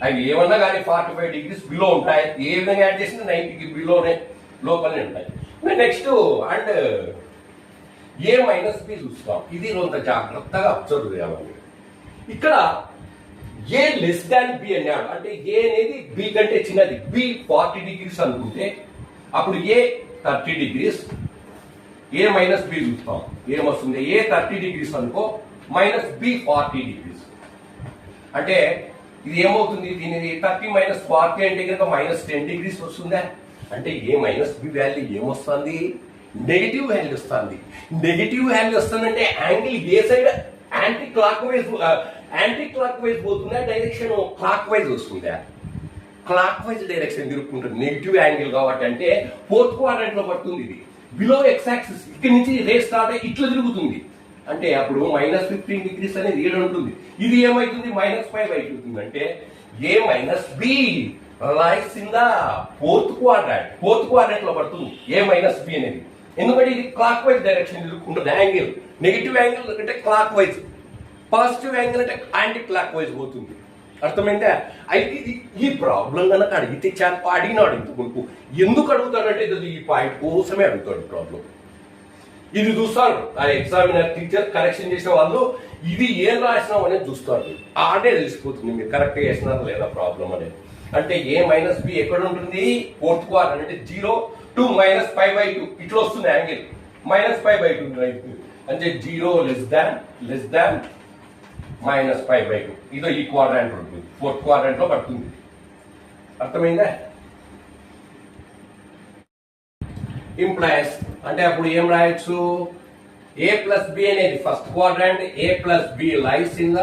అవి ఏమన్నా కానీ 45 degrees బిలో ఉంటాయి. ఏ విధంగా యాడ్ చేసినా 90కి బిలోనే లోపలనే ఉంటాయి. Next and A minus B చూస్తాం. ఇది కొంత జాగ్రత్తగా అబ్జర్వ్ చేయాలండి. ఇక్కడ ఏ లెస్ దాన్ బి అన్నాడు అంటే ఏ అనేది బి కంటే చిన్నది. బి 40 degrees అనుకుంటే అప్పుడు ఏ 30 degrees, ఏ మైనస్ బి చూస్తాం. ఏమొస్తుంది? ఏ 30 degrees అనుకో మైనస్ బి 40 degrees అంటే ఇది ఏమవుతుంది? దీనిది 30 - 40 అంటే కనుక -10 degrees వస్తుందా? అంటే ఏ మైనస్ బి వాల్యూ ఏమొస్తుంది? నెగిటివ్ వాల్యూ వస్తుంది. నెగిటివ్ వాల్యూ వస్తుందంటే యాంగిల్ ఏ సైడ్ యాంటీ క్లాక్ వైజ్ పోతుందా? డైరెక్షన్ క్లాక్ వైజ్ వస్తుందా? క్లాక్ వైజ్ డైరెక్షన్ తిరుగుతుంటుంది నెగిటివ్ యాంగిల్ కాబట్టి. అంటే 4th క్వాడ్రంట్ లో పడుతుంది. ఇది బిలో ఎక్స్ యాక్సిస్. ఇక్కడి నుంచి రే స్టార్ట్ అయ్యి ఇట్లా తిరుగుతుంది. అంటే అప్పుడు -15 degrees అనేది ఏడు ఉంటుంది. ఇది ఏమైతుంది? -5/2 అవుతుంది. అంటే A minus B lies in the 4th quadrant. 4th quadrant లో పడుతుంది ఏ మైనస్ బి అనేది. ఎందుకంటే ఇది క్లాక్ వైజ్ డైరెక్షన్ తిరుగుతుంటుంది. యాంగిల్ నెగిటివ్ యాంగిల్ అంటే క్లాక్ వైజ్, పాజిటివ్ యాంగిల్ అంటే యాంటీ క్లాక్ వైజ్ పోతుంది. అర్థమైందా? అయితే ఇది ఈ ప్రాబ్లం కనుక అడిగితే చాలా అడిగినాడు ఇంతకు. ఎందుకు అడుగుతాడంటే ఇది ఈ పాయింట్ కోసమే అడుగుతాడు ప్రాబ్లం. ఇది చూస్తారు ఆ ఎగ్జామినర్ టీచర్ కరెక్షన్ చేసే వాళ్ళు ఇది ఏం రాసినాం అనేది చూస్తారు. ఆడే తెలిసిపోతుంది మీరు కరెక్ట్ చేసినారా లేదా ప్రాబ్లం అనేది. అంటే ఏ మైనస్ బి ఎక్కడ ఉంటుంది? 4th quadrant. అంటే 0 to -5/2 ఇట్లా వస్తుంది యాంగిల్. -5/2 అంటే 0 లెస్ దాన్ -5/2. ఇదో ఈ క్వాడ్రంట్ ఉంటుంది. 4th క్వాడ్రంట్ లో పడుతుంది. అర్థమైందా? ఇంప్లాయస్ అంటే అప్పుడు ఏం రాయొచ్చు? ఏ ప్లస్ బి అనేది first quadrant. A plus B lies in the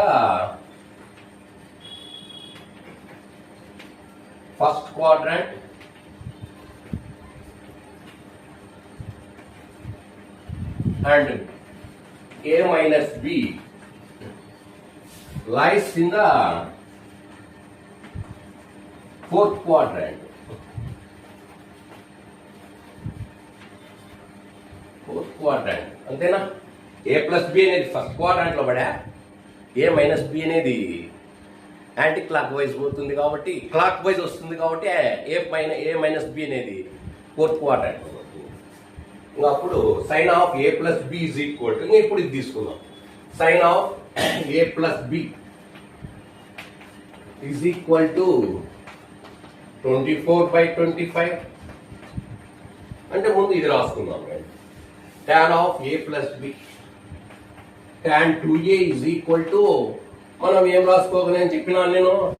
first quadrant and A minus B lies in the 4th quadrant. 4th quadrant అంతేనా? ఏ ప్లస్ బి అనేది ఫస్ట్ క్వాడ్రంట్ లో పడా. ఏ మైనస్ బి అనేది anticlockwise పోతుంది కాబట్టి clock wise వస్తుంది కాబట్టి ఏ minus B అనేది 4th క్వాడ్రంట్ లో పడుతుంది. అప్పుడు sine of A plus B is equal to, ఇప్పుడు ఇది తీసుకుందాం. Sine of A plus B is equal to 24/25 అంటే ముందు ఇది రాసుకుందాం. tan of a plus b tan 2a is equal to మనం ఏం రాసుకోగలని చెప్పినా నేను